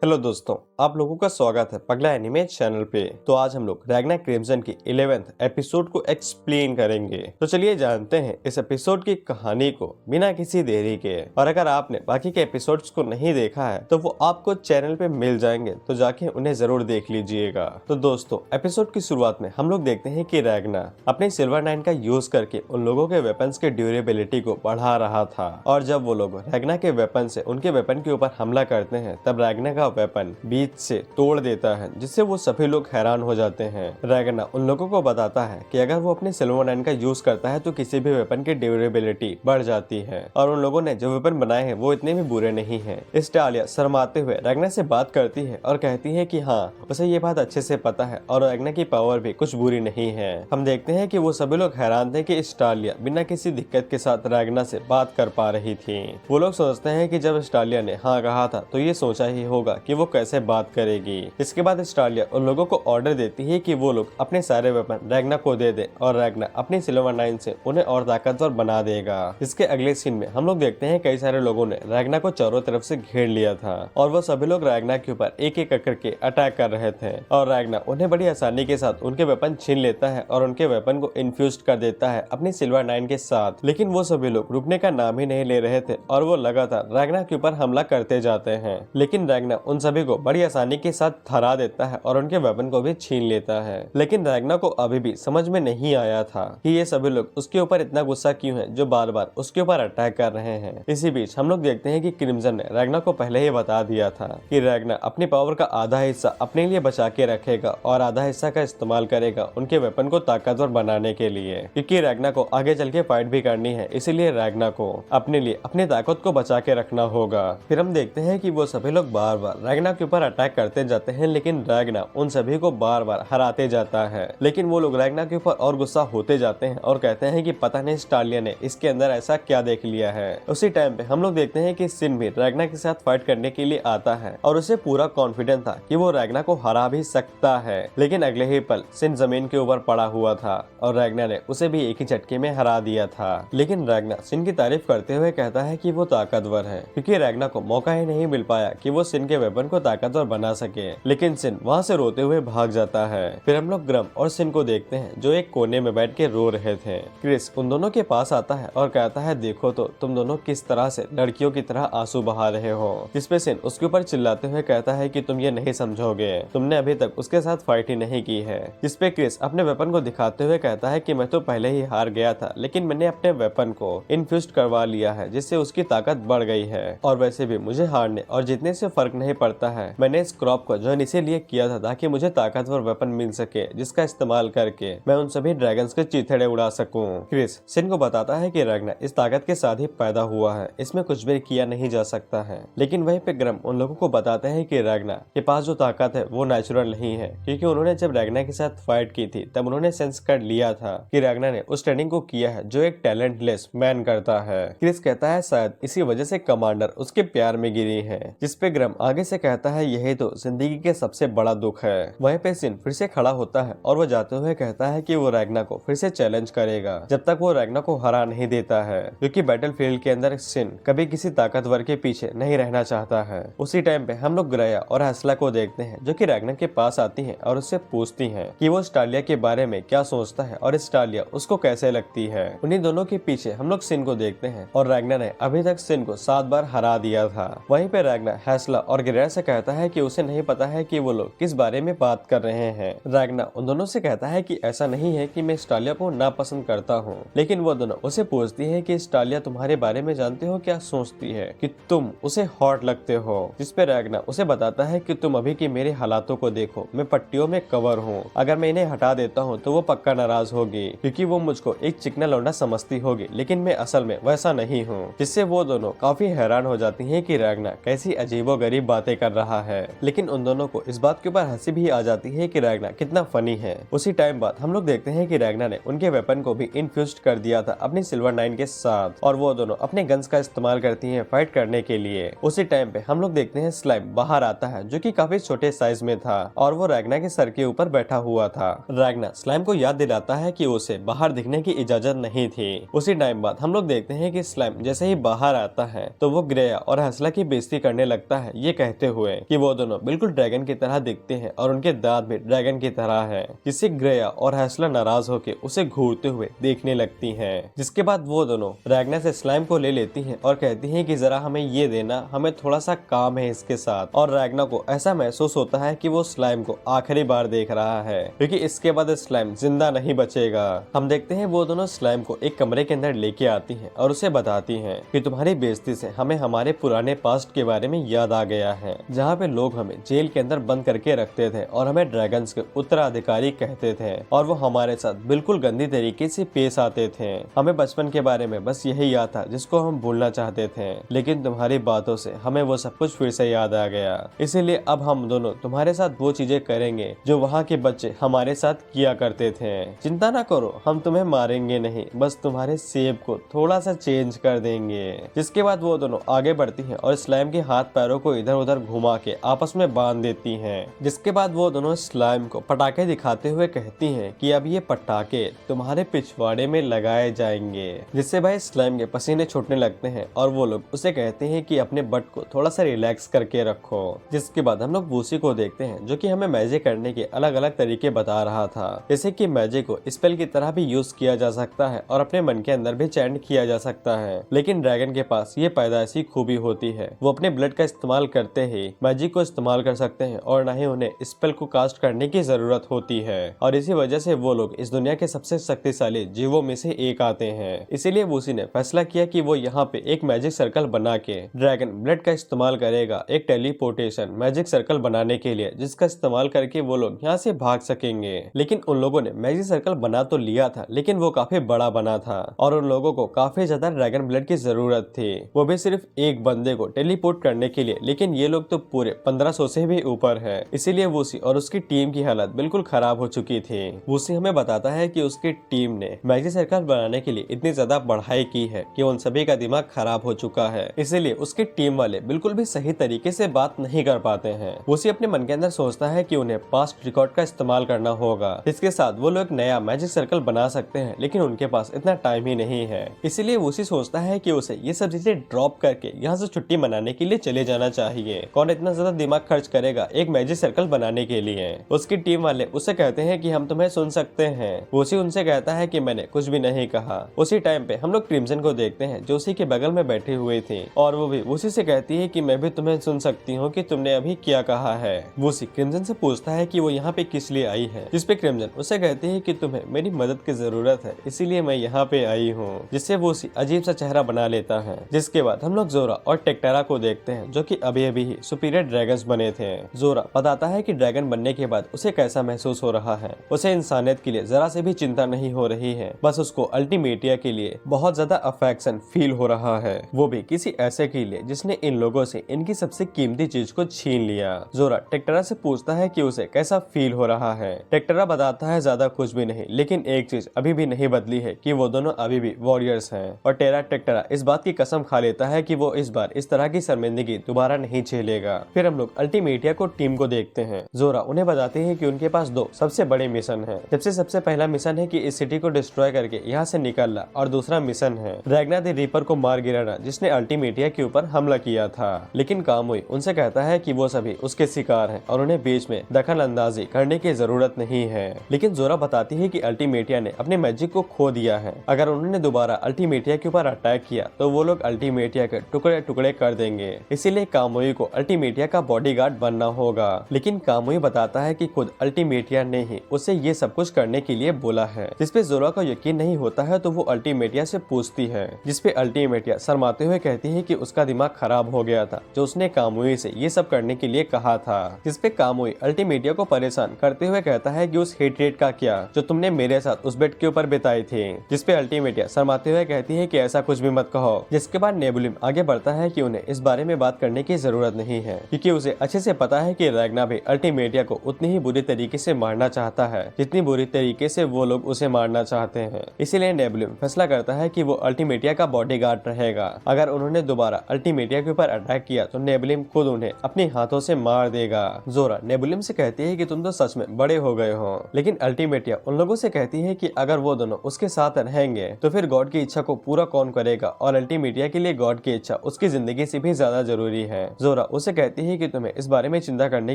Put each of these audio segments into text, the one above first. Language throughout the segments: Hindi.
हेलो दोस्तों, आप लोगों का स्वागत है पगला एनिमे चैनल पे। तो आज हम लोग रैग्नाक क्रिम्सन की 11th एपिसोड को एक्सप्लेन करेंगे। तो चलिए जानते हैं इस एपिसोड की कहानी को बिना किसी देरी के। और अगर आपने बाकी के एपिसोड्स को नहीं देखा है तो वो आपको चैनल पे मिल जाएंगे, तो जाके उन्हें जरूर देख लीजिएगा। तो दोस्तों, एपिसोड की शुरुआत में हम लोग देखते हैं कि रैग्ना अपने सिल्वर नाइन का यूज करके उन लोगों के वेपन्स के ड्यूरेबिलिटी को बढ़ा रहा था। और जब वो लोग रैग्ना के वेपन से उनके वेपन के ऊपर हमला करते हैं, तब रैग्ना का वेपन बीच से तोड़ देता है, जिससे वो सभी लोग हैरान हो जाते हैं। रैग्ना उन लोगों को बताता है कि अगर वो अपने सिल्वर नाइन का यूज करता है तो किसी भी वेपन की ड्यूरेबिलिटी बढ़ जाती है, और उन लोगों ने जो वेपन बनाए हैं वो इतने भी बुरे नहीं हैं। टालिया शर्माते हुए रैग्ना से बात करती है और कहती है कि हाँ, उसे ये बात अच्छे से पता है और रैग्ना की पावर भी कुछ बुरी नहीं है। हम देखते हैं कि वो सभी लोग हैरान थे कि टालिया बिना किसी दिक्कत के साथ रैग्ना से बात कर पा रही थी। वो लोग सोचते हैं कि जब टालिया ने हाँ कहा था तो ये सोचा ही होगा कि वो कैसे बात करेगी। इसके बाद टालिया उन लोगों को ऑर्डर देती है कि वो लोग अपने सारे वेपन रैग्ना को दे दे और रैग्ना अपनी सिल्वर नाइन से उन्हें और ताकतवर बना देगा। इसके अगले सीन में हम लोग देखते हैं कई सारे लोगों ने रैग्ना को चारों तरफ से घेर लिया था और वो सभी लोग रैग्ना के ऊपर एक एक करके अटैक कर रहे थे। और रैग्ना उन्हें बड़ी आसानी के साथ उनके वेपन छीन लेता है और उनके वेपन को इन्फ्यूज कर देता है अपनी सिल्वर नाइन के साथ। लेकिन वो सभी लोग रुकने का नाम ही नहीं ले रहे थे और वो लगातार रैग्ना के ऊपर हमला करते जाते हैं। लेकिन रैग्ना उन सभी को बड़ी आसानी के साथ हरा देता है और उनके वेपन को भी छीन लेता है। लेकिन रैग्ना को अभी भी समझ में नहीं आया था कि ये सभी लोग उसके ऊपर इतना गुस्सा क्यों है जो बार बार उसके ऊपर अटैक कर रहे हैं। इसी बीच हम लोग देखते हैं कि क्रिम्सन ने रैग्ना को पहले ही बता दिया था कि रैग्ना अपनी पावर का आधा हिस्सा अपने लिए बचा के रखेगा और आधा हिस्सा का इस्तेमाल करेगा उनके वेपन को ताकतवर बनाने के लिए, क्योंकि रैग्ना को आगे चल के फाइट भी करनी है। इसीलिए रैग्ना को अपने लिए अपनी ताकत को बचा के रखना होगा। फिर हम देखते हैं कि वो सभी लोग बार बार रैग्ना के ऊपर अटैक करते जाते हैं, लेकिन रैग्ना उन सभी को बार बार हराते जाता है। लेकिन वो लोग रैग्ना के ऊपर और गुस्सा होते जाते हैं और कहते हैं कि पता नहीं टालिया ने इसके अंदर ऐसा क्या देख लिया है। उसी टाइम पे हम लोग देखते हैं कि सिन भी रैग्ना के साथ फाइट करने के लिए आता है और उसे पूरा कॉन्फिडेंस था कि वो रैग्ना को हरा भी सकता है। लेकिन अगले ही पल सिन जमीन के ऊपर पड़ा हुआ था और रैग्ना ने उसे भी एक ही झटके में हरा दिया था। लेकिन रैग्ना सिन की तारीफ करते हुए कहता है कि वो ताकतवर है, क्योंकि रैग्ना को मौका ही नहीं मिल पाया कि वो सिन के वेपन को ताकतवर बना सके। लेकिन सिन वहाँ से रोते हुए भाग जाता है। फिर हम लोग ग्रम और सिन को देखते हैं जो एक कोने में बैठ के रो रहे थे। क्रिस उन दोनों के पास आता है और कहता है, देखो तो तुम दोनों किस तरह से लड़कियों की तरह आंसू बहा रहे हो। जिसपे सिन उसके ऊपर चिल्लाते हुए कहता है कि तुम ये नहीं समझोगे, तुमने अभी तक उसके साथ फाइट ही नहीं की है। जिसपे क्रिस अपने वेपन को दिखाते हुए कहता है कि मैं तो पहले ही हार गया था, लेकिन मैंने अपने वेपन को इन्फ्यूज करवा लिया है, जिससे उसकी ताकत बढ़ गई है। और वैसे भी मुझे हारने और जीतने से फर्क नहीं पड़ता है। मैंने इस क्रॉप को ज्वाइन इसीलिए किया था ताकि मुझे ताकतवर वेपन मिल सके, जिसका इस्तेमाल करके मैं उन सभी ड्रैगन्स के चीथड़े उड़ा सकूं। क्रिस सिन को बताता है कि रैग्ना इस ताकत के साथ ही पैदा हुआ है, इसमें कुछ भी किया नहीं जा सकता है। लेकिन वहीं पे ग्रम उन लोगों को बताते हैं कि रैग्ना के पास जो ताकत है वो नेचुरल नहीं है, क्योंकि उन्होंने जब रैग्ना के साथ फाइट की थी तब उन्होंने सेंस कर लिया था कि रैग्ना ने उस ट्रेनिंग को किया है जो एक टैलेंटलेस मैन करता है। क्रिस कहता है शायद इसी वजह से कमांडर उसके प्यार में गिरी है। जिसपे ग्रम आगे से कहता है यही तो जिंदगी के सबसे बड़ा दुख है। वहीं पे सिन फिर से खड़ा होता है और वो जाते हुए कहता है कि वो रैग्ना को फिर से चैलेंज करेगा जब तक वो रैग्ना को हरा नहीं देता है, क्योंकि बैटलफील्ड के अंदर सिन कभी किसी ताकतवर के पीछे नहीं रहना चाहता है। उसी टाइम पे हम लोग ग्रया और हसला को देखते हैं जो कि रैग्ना के पास आती हैं और उससे पूछती हैं कि वो टालिया के बारे में क्या सोचता है और टालिया उसको कैसे लगती है। उन्हीं दोनों के पीछे हम लोग सिन को देखते हैं और रैग्ना ने अभी तक सिन को 7 बार हरा दिया था। वहीं पे रैग्ना हसला और ग्रया से कहता है कि उसे नहीं पता है कि वो लोग किस बारे में बात कर रहे हैं। रैग्ना उन दोनों से कहता है कि ऐसा नहीं है कि मैं टालिया को नापसंद करता हूँ, लेकिन वो दोनों उसे पूछती है कि टालिया तुम्हारे बारे में जानते हो, क्या सोचती है कि तुम उसे हॉट लगते हो। जिसपे रैग्ना उसे बताता है कि तुम अभी की मेरे हालातों को देखो, मैं पट्टियों में कवर हूँ, अगर मैं इन्हें हटा देता हूँ तो वो पक्का नाराज होगी, क्योंकि वो मुझको एक चिकना लौंडा समझती होगी, लेकिन मैं असल में वैसा नहीं हूँ। जिससे वो दोनों काफी हैरान हो जाती हैं कि रैग्ना कैसी अजीबोगरीब बातें कर रहा है। लेकिन उन दोनों को इस बात के ऊपर हंसी भी आ जाती है कि रैग्ना कितना फनी है। उसी टाइम बाद हम लोग देखते हैं कि रैग्ना ने उनके वेपन को भी इन्फ्यूज कर दिया था अपनी सिल्वर नाइन के साथ और वो दोनों अपने गन्स का इस्तेमाल करती हैं फाइट करने के लिए। उसी टाइम पे हम लोग देखते हैं स्लाइम बाहर आता है जो कि काफी छोटे साइज में था और वो रैग्ना के सर के ऊपर बैठा हुआ था। रैग्ना स्लाइम को याद दिलाता है कि उसे बाहर दिखने की इजाजत नहीं थी। उसी टाइम बाद हम लोग देखते हैं कि स्लाइम जैसे ही बाहर आता है तो वो ग्रेया और हसला की बेइज्जती करने लगता है, ये कहते हुए कि वो दोनों बिल्कुल ड्रैगन की तरह दिखते हैं और उनके दांत भी ड्रैगन की तरह है, जिससे ग्रेया और हैसला नाराज होकर उसे घूरते हुए देखने लगती हैं। जिसके बाद वो दोनों रैग्ना से स्लाइम को ले लेती हैं और कहती हैं कि जरा हमें ये देना, हमें थोड़ा सा काम है इसके साथ। और रैग्ना को ऐसा महसूस होता है कि वो स्लाइम को आखिरी बार देख रहा है, क्योंकि इसके बाद स्लाइम जिंदा नहीं बचेगा। हम देखते हैं वो दोनों स्लाइम को एक कमरे के अंदर लेके आती हैं और उसे बताती हैं कि तुम्हारी बेइज्जती से हमें हमारे पुराने पास्ट के बारे में याद आ गया है, जहाँ पे लोग हमें जेल के अंदर बंद करके रखते थे और हमें ड्रैगन्स के उत्तराधिकारी कहते थे और वो हमारे साथ बिल्कुल गंदी तरीके से पेश आते थे। हमें बचपन के बारे में बस यही याद था जिसको हम भूलना चाहते थे, लेकिन तुम्हारी बातों से हमें वो सब कुछ फिर से याद आ गया। इसीलिए अब हम दोनों तुम्हारे साथ वो चीजें करेंगे जो वहाँ के बच्चे हमारे साथ किया करते थे। चिंता ना करो, हम तुम्हें मारेंगे नहीं, बस तुम्हारे शेप को थोड़ा सा चेंज कर देंगे। जिसके बाद वो दोनों आगे बढ़ती हैं और स्लाइम के हाथ पैरों को इधर उधर घुमा के आपस में बांध देती हैं। जिसके बाद वो दोनों स्लाइम को पटाखे दिखाते हुए कहती हैं कि अब ये पटाखे तुम्हारे पिछवाड़े में लगाए जाएंगे, जिससे भाई स्लाइम के पसीने छूटने लगते हैं और वो लोग उसे कहते हैं कि अपने बट को थोड़ा सा रिलैक्स करके रखो। जिसके बाद हम लोग वूसी को देखते हैं जो कि हमें मैजिक करने के अलग अलग तरीके बता रहा था, जैसे कि मैजिक को स्पेल की तरह भी यूज किया जा सकता है और अपने मन के अंदर भी चैंट किया जा सकता है। लेकिन ड्रैगन के पास ये पैदाइशी खूबी होती है, वो अपने ब्लड का इस्तेमाल करते ही मैजिक को इस्तेमाल कर सकते हैं और न ही उन्हें स्पेल को कास्ट करने की जरूरत होती है। और इसी वजह से वो लोग इस दुनिया के सबसे शक्तिशाली जीवों में से एक आते हैं। इसीलिए वूसी ने फैसला किया कि वो यहाँ पे एक मैजिक सर्कल बना के ड्रैगन ब्लड का इस्तेमाल करेगा एक टेलीपोर्टेशन मैजिक सर्कल बनाने के लिए, जिसका इस्तेमाल करके वो लोग यहाँ से भाग सकेंगे। लेकिन उन लोगों ने मैजिक सर्कल बना तो लिया था, लेकिन वो काफी बड़ा बना था और उन लोगों को काफी ज्यादा ड्रैगन ब्लड की जरूरत थी, वो भी सिर्फ एक बंदे को टेलीपोर्ट करने के लिए। लेकिन ये लोग तो पूरे 1500 से भी ऊपर है, इसीलिए वूसी और उसकी टीम की हालत बिल्कुल खराब हो चुकी थी। वूसी हमें बताता है कि उसकी टीम ने मैजिक सर्कल बनाने के लिए इतनी ज्यादा पढ़ाई की है कि उन सभी का दिमाग खराब हो चुका है, इसीलिए उसकी टीम वाले बिल्कुल भी सही तरीके से बात नहीं कर पाते हैं। वूसी अपने मन के अंदर सोचता है कि उन्हें पास्ट रिकॉर्ड का इस्तेमाल करना होगा, इसके साथ वो लोग नया मैजिक सर्कल बना सकते हैं, लेकिन उनके पास इतना टाइम ही नहीं है। इसीलिए वूसी सोचता है कि उसे ये सब चीजें ड्रॉप करके यहाँ से छुट्टी मनाने के लिए चले जाना चाहिए। कौन इतना ज्यादा दिमाग खर्च करेगा एक मैजिक सर्कल बनाने के लिए। उसकी टीम वाले उसे कहते हैं कि हम तुम्हें सुन सकते हैं। वूसी उनसे कहता है कि मैंने कुछ भी नहीं कहा। उसी टाइम पे हम लोग क्रिम्सन को देखते हैं जो उसी के बगल में बैठी हुई थी और वो भी वूसी से कहती है कि मैं भी तुम्हें सुन सकती हूँ कि तुमने अभी क्या कहा है। वूसी क्रिम्सन से पूछता है कि वो यहाँ पे किस लिए आई है, जिसपे क्रिम्सन उसे कहती है कि तुम्हें मेरी मदद की जरूरत है, इसीलिए मैं यहाँ पे आई हूँ, जिससे वूसी अजीब सा चेहरा बना लेता है। जिसके बाद हम लोग जोरा और टेक्टेरा को देखते हैं जो कि अभी अभी ही सुपीरियर ड्रैगन्स बने थे। जोरा बताता है कि ड्रैगन बनने के बाद उसे कैसा महसूस हो रहा है। उसे इंसानियत के लिए जरा से भी चिंता नहीं हो रही है, बस उसको अल्टीमेटिया के लिए बहुत ज्यादा अफेक्शन फील हो रहा है, वो भी किसी ऐसे के लिए जिसने इन लोगों से इनकी सबसे कीमती चीज को छीन लिया। जोरा टेक्टेरा से पूछता है कि उसे कैसा फील हो रहा है। टेक्टेरा बताता है ज्यादा कुछ भी नहीं, लेकिन एक चीज अभी भी नहीं बदली है कि वो दोनों अभी भी वॉरियर्स हैं। और टेक्टेरा इस बात की कसम खा लेता है कि वो इस बार इस तरह की शर्मिंदगी दोबारा नहीं झेलेगा। फिर हम लोग अल्टीमेटिया को टीम को देखते हैं। जोरा उन्हें बताते हैं कि उनके पास दो सबसे बड़े मिशन है। जबसे सबसे पहला मिशन है कि इस सिटी को डिस्ट्रॉय करके यहाँ से निकलना, और दूसरा मिशन है रैग्ना द रीपर को मार गिराना, जिसने अल्टीमेटिया के ऊपर हमला किया था। लेकिन कामुई उनसे कहता है कि वो सभी उसके शिकार हैं और उन्हें बीच में दखल अंदाजी करने की जरूरत नहीं है। लेकिन जोरा बताती है कि अल्टीमेटिया ने अपने मैजिक को खो दिया है, अगर उन्होंने दोबारा अल्टीमेटिया के ऊपर अटैक किया तो वो लोग अल्टीमेटिया के टुकड़े टुकड़े कर देंगे। इसीलिए कामुई को अल्टीमेटिया का बॉडीगार्ड बनना होगा। लेकिन कामुई बताता है कि खुद अल्टीमेटिया ने ही उसे ये सब कुछ करने के लिए बोला है। जिसपे जोरा को यकीन नहीं होता है तो वो अल्टीमेटिया से पूछती है, जिसपे अल्टीमेटिया शर्माते हुए कहती है कि उसका दिमाग खराब हो गया था जो उसने कामुई से ये सब करने के लिए कहा था। जिसपे कामुई अल्टीमेटिया को परेशान करते हुए कहता है कि उस हेट्रेट का क्या जो तुमने मेरे साथ उस बेड के ऊपर बिताई थी। जिसपे अल्टीमेटिया शर्माते हुए कहती है कि ऐसा कुछ भी मत कहो। जिसके बाद नेबुलिम आगे बढ़ता है कि उन्हें इस बारे में बात करने की जरूरत नहीं है, क्योंकि उसे अच्छे से पता है कि रैग्ना भी अल्टीमेटिया को उतनी ही बुरी तरीके से मारना चाहता है जितनी बुरी तरीके से वो लोग उसे मारना चाहते हैं। इसीलिए नेबुलिम फैसला करता है कि वो अल्टीमेटिया का बॉडीगार्ड रहेगा। अगर उन्होंने दोबारा अल्टीमेटिया के ऊपर अटैक किया तो नेबुलिम खुद उन्हें अपने हाथों से मार देगा। जोरा नेबुलिम से कहती है कि तुम तो सच में बड़े हो गए हो। लेकिन अल्टीमेटिया उन लोगों से कहती है कि अगर वो दोनों उसके साथ रहेंगे तो फिर गॉड की इच्छा को पूरा कौन करेगा, और अल्टीमेटिया के लिए गॉड की इच्छा उसकी जिंदगी से भी ज्यादा जरूरी है। जोरा जोरा उसे कहती है कि तुम्हें इस बारे में चिंता करने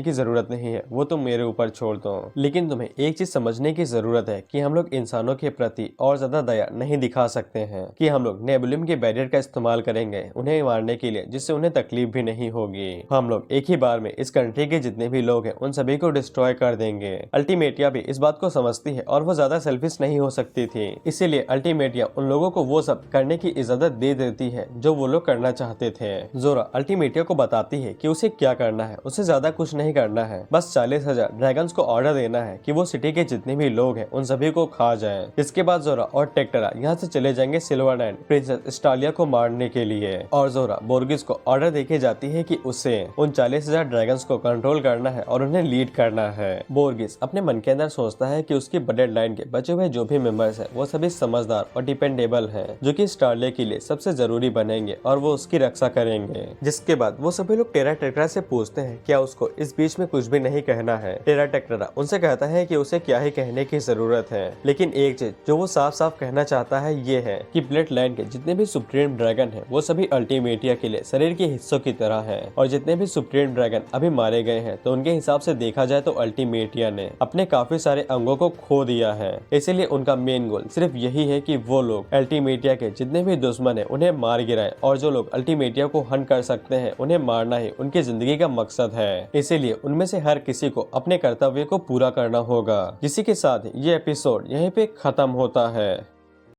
की जरूरत नहीं है, वो तुम मेरे ऊपर छोड़ दो। लेकिन तुम्हें एक चीज समझने की जरूरत है कि हम लोग इंसानों के प्रति और ज्यादा दया नहीं दिखा सकते हैं, कि हम लोग नेबुलियम के बैरियर का इस्तेमाल करेंगे उन्हें मारने के लिए, जिससे उन्हें तकलीफ भी नहीं होगी। हम लोग एक ही बार में इस कंट्री के जितने भी लोग हैं उन सभी को डिस्ट्रॉय कर देंगे। अल्टीमेटिया भी इस बात को समझती है और वो ज्यादा सेल्फिश नहीं हो सकती थी, इसीलिए अल्टीमेटिया उन लोगों को वो सब करने की इजाजत दे देती है जो वो लोग करना चाहते थे। जोरा अल्टीमेटिया को बताती है कि उसे क्या करना है, उसे ज्यादा कुछ नहीं करना है, बस 40,000 ड्रैगन्स को ऑर्डर देना है कि वो सिटी के जितने भी लोग हैं उन सभी को खा जाए। इसके बाद जोरा और टेक्टरा यहाँ से चले जाएंगे सिल्वरलैंड प्रिंसेस स्टालिया को मारने के लिए, और जोरा बोर्गिस को ऑर्डर देके जाती है कि उसे उन 40,000 ड्रैगन्स को कंट्रोल करना है और उन्हें लीड करना है। बोर्गिस अपने मन के अंदर सोचता है कि उसकी ब्लड लाइन के बचे हुए जो भी मेंबर्स हैं वो सभी समझदार और डिपेंडेबल हैं, जो कि स्टारले के लिए सबसे जरूरी बनेंगे और वो उसकी रक्षा करेंगे। जिसके बाद वो सभी लोग टेरा टेक्टरा से पूछते हैं क्या उसको इस बीच में कुछ भी नहीं कहना है। टेरा टेक्टरा उनसे कहता है कि उसे क्या ही कहने की जरूरत है, लेकिन एक चीज जो वो साफ साफ कहना चाहता है ये है कि ब्लड लाइन के जितने भी सुप्रीम ड्रैगन हैं वो सभी अल्टीमेटिया के लिए शरीर के हिस्सों की तरह है, और जितने भी सुप्रीम ड्रैगन अभी मारे गए हैं तो उनके हिसाब से देखा जाए तो अल्टीमेटिया ने अपने काफी सारे अंगों को खो दिया है। इसीलिए उनका मेन गोल सिर्फ यही है कि वो लोग अल्टीमेटिया के जितने भी दुश्मन है उन्हें मार गिराए, और जो लोग अल्टीमेटिया को हंट कर सकते हैं उन्हें मारना ही उनकी जिंदगी का मकसद है। इसीलिए उनमें से हर किसी को अपने कर्तव्य को पूरा करना होगा। इसी के साथ ये एपिसोड यहीं पे खत्म होता है।